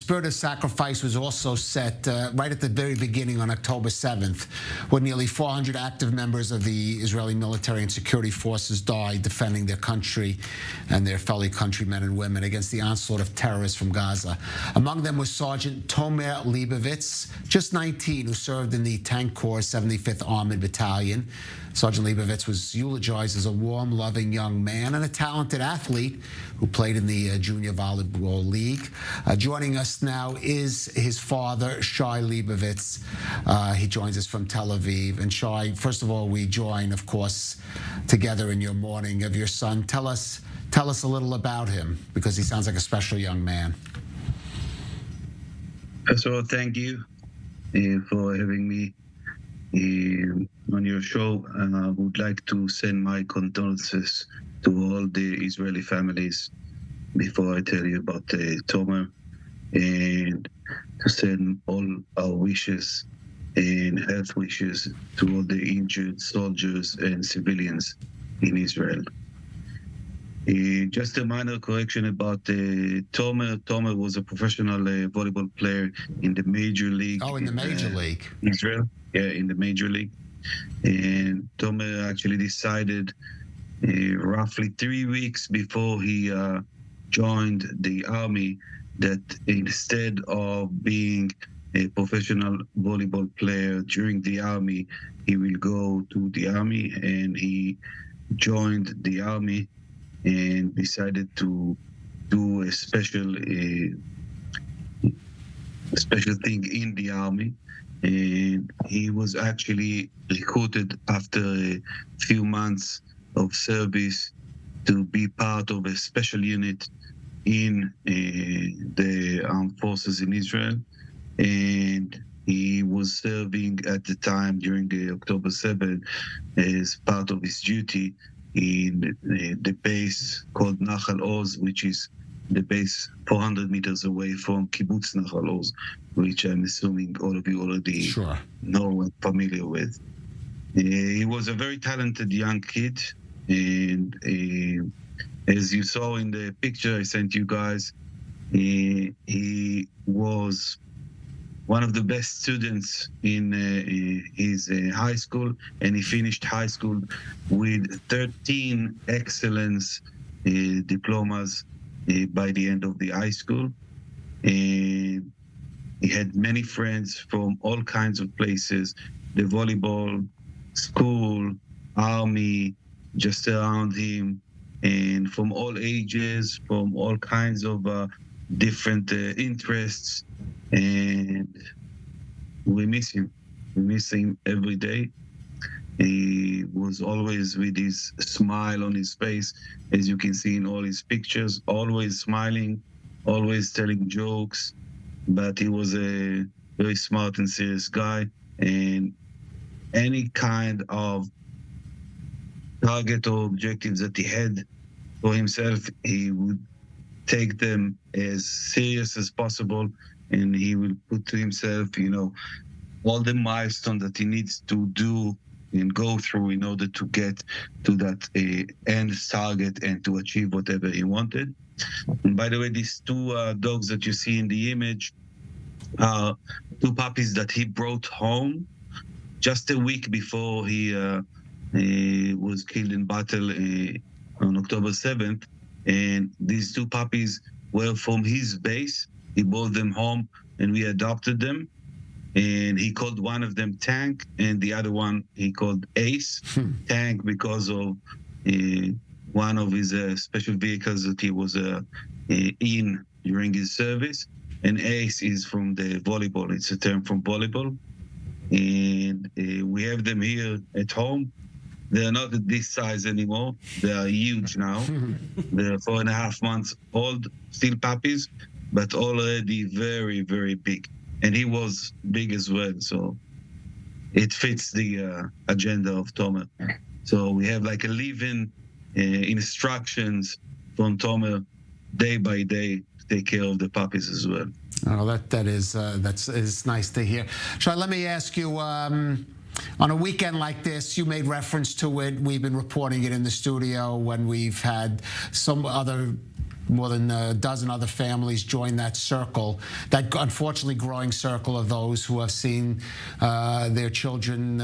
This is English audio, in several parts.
spirit of sacrifice was also set right at the very beginning on October 7th, when nearly 400 active members of the Israeli military and security forces died defending their country and their fellow countrymen and women against the onslaught of terrorists from Gaza. Among them was Sergeant Tomer Leibovitz, just 19, who served in the Tank Corps 75th Armored Battalion. Sergeant Leibovitz was eulogized as a warm, loving young man and a talented athlete who played in the Junior Volleyball League. Joining us now is his father, Shay Leibovitz. He joins us from Tel Aviv. And Shay, first of all, we join, of course, together in your mourning of your son. Tell us a little about him, because he sounds like a special young man. First of all, thank you for having me on your show. I would like to send my condolences to all the Israeli families before I tell you about Tomer, and to send all our wishes and health wishes to all the injured soldiers and civilians in Israel. Just a minor correction about Tomer. Tomer was a professional volleyball player in the major league. Oh, in the major league. Israel, yeah, in the major league. And Tomer actually decided roughly 3 weeks before he joined the army that instead of being a professional volleyball player during the army, he will go to the army, and he joined the army and decided to do a special thing in the army. And he was actually recruited after a few months of service to be part of a special unit in the armed forces in Israel. And he was serving at the time during the October 7th as part of his duty in the base called Nachal Oz, which is the base 400 meters away from Kibbutz Nachal Oz, which I'm assuming all of you already know and familiar with. He was a very talented young kid, and as you saw in the picture I sent you guys, he was one of the best students in his high school, and he finished high school with 13 excellence diplomas by the end of the high school. And he had many friends from all kinds of places, the volleyball, school, army, just around him, and from all ages, from all kinds of different interests. And we miss him. We miss him every day. He was always with his smile on his face, as you can see in all his pictures, always smiling, always telling jokes. But he was a very smart and serious guy, and any kind of target or objectives that he had for himself, he would take them as serious as possible, and he will put to himself, all the milestones that he needs to do and go through in order to get to that end target and to achieve whatever he wanted. And by the way, these two dogs that you see in the image are two puppies that he brought home just a week before he was killed in battle on October 7th. And these two puppies were from his base. He brought them home and we adopted them. And he called one of them Tank, and the other one he called Ace. Tank because of one of his special vehicles that he was in during his service. And Ace is from the volleyball. It's a term from volleyball. And we have them here at home. They're not at this size anymore. They are huge now. They're 4.5 months old, still puppies, but already very, very big. And he was big as well, so it fits the agenda of Tomer. So we have like a live-in instructions from Tomer day by day to take care of the puppies as well. Oh, that's nice to hear. Shay, let me ask you, on a weekend like this, you made reference to it. We've been reporting it in the studio when we've had some other more than a dozen other families joined that circle, that unfortunately growing circle of those who have seen their children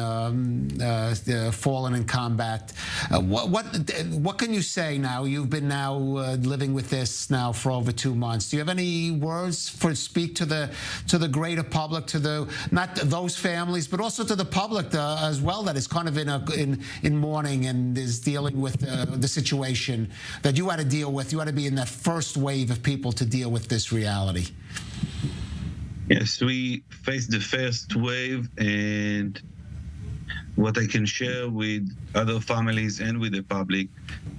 fallen in combat. What can you say now? You've been now living with this now for over 2 months. Do you have any words for speak to the greater public, to the not those families, but also to the public as well, that is kind of in mourning and is dealing with the situation that you had to deal with? You had to be in that first wave of people to deal with this reality. Yes, we faced the first wave, and what I can share with other families and with the public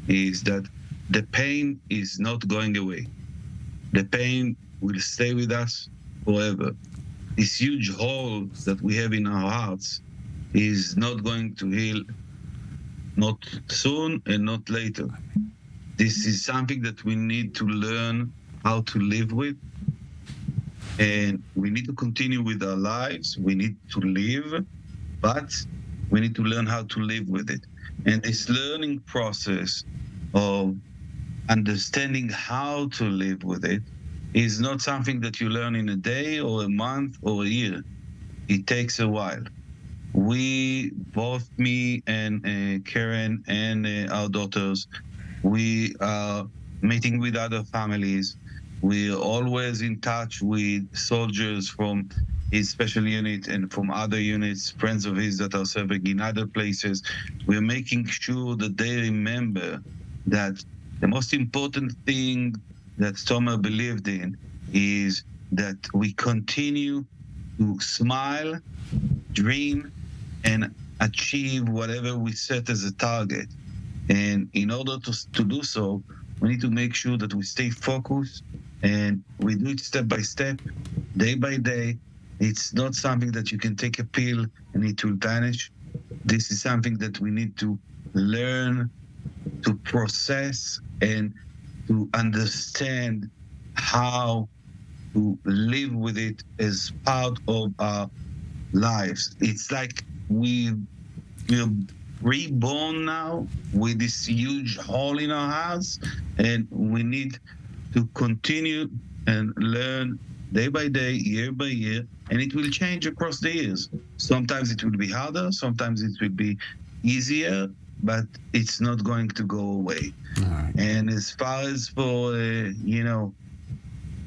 is that the pain is not going away. The pain will stay with us forever. This huge hole that we have in our hearts is not going to heal, not soon and not later. This is something that we need to learn how to live with. And we need to continue with our lives. We need to live, but we need to learn how to live with it. And this learning process of understanding how to live with it is not something that you learn in a day or a month or a year. It takes a while. We, both me and Karen and our daughters, we are meeting with other families. We're always in touch with soldiers from his special unit and from other units, friends of his that are serving in other places. We're making sure that they remember that the most important thing that Tomer believed in is that we continue to smile, dream, and achieve whatever we set as a target. And in order to do so, we need to make sure that we stay focused and we do it step by step, day by day. It's not something that you can take a pill and it will vanish. This is something that we need to learn to process and to understand how to live with it as part of our lives. It's like we're reborn now with this huge hole in our hearts, and we need to continue and learn day by day, year by year, and it will change across the years. Sometimes it will be harder, sometimes it will be easier, but it's not going to go away. Right. And as far as for,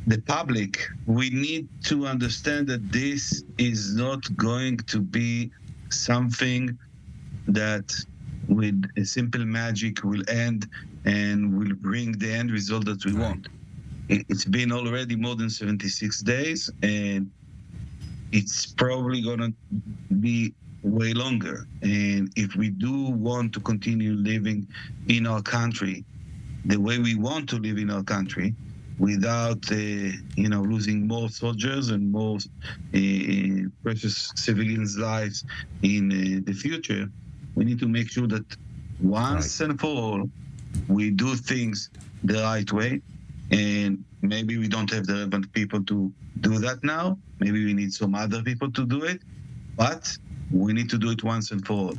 the public, we need to understand that this is not going to be something that with a simple magic will end and will bring the end result that we want. It's been already more than 76 days, and it's probably going to be way longer. And if we do want to continue living in our country the way we want to live in our country, without losing more soldiers and more precious civilians' lives in the future, we need to make sure that once and for all, we do things the right way. And maybe we don't have the relevant people to do that now. Maybe we need some other people to do it, but we need to do it once and for all.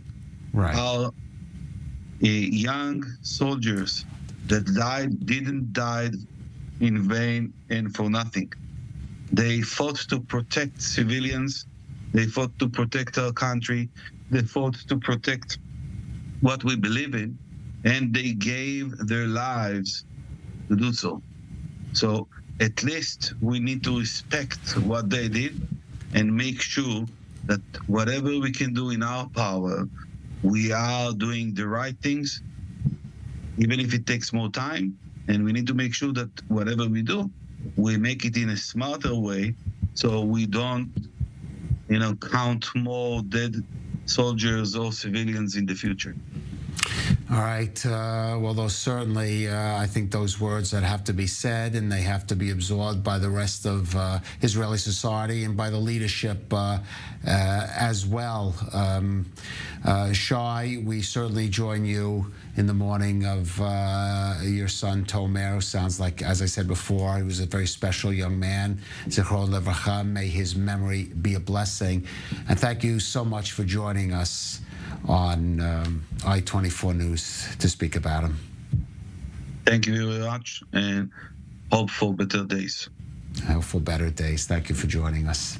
Right. Our young soldiers that didn't die in vain and for nothing. They fought to protect civilians. They fought to protect our country. They fought to protect what we believe in, and they gave their lives to do so. So at least we need to respect what they did and make sure that whatever we can do in our power, we are doing the right things, even if it takes more time. And we need to make sure that whatever we do, we make it in a smarter way, so we don't, count more dead soldiers or civilians in the future. All right. Well, those certainly, I think those words that have to be said, and they have to be absorbed by the rest of Israeli society and by the leadership as well. Shay, we certainly join you in the mourning of your son, Tomer. Sounds like, as I said before, he was a very special young man. Zichron Levracha, may his memory be a blessing. And thank you so much for joining us on I-24 News to speak about him. Thank you very much, and hope for better days. I hope for better days. Thank you for joining us.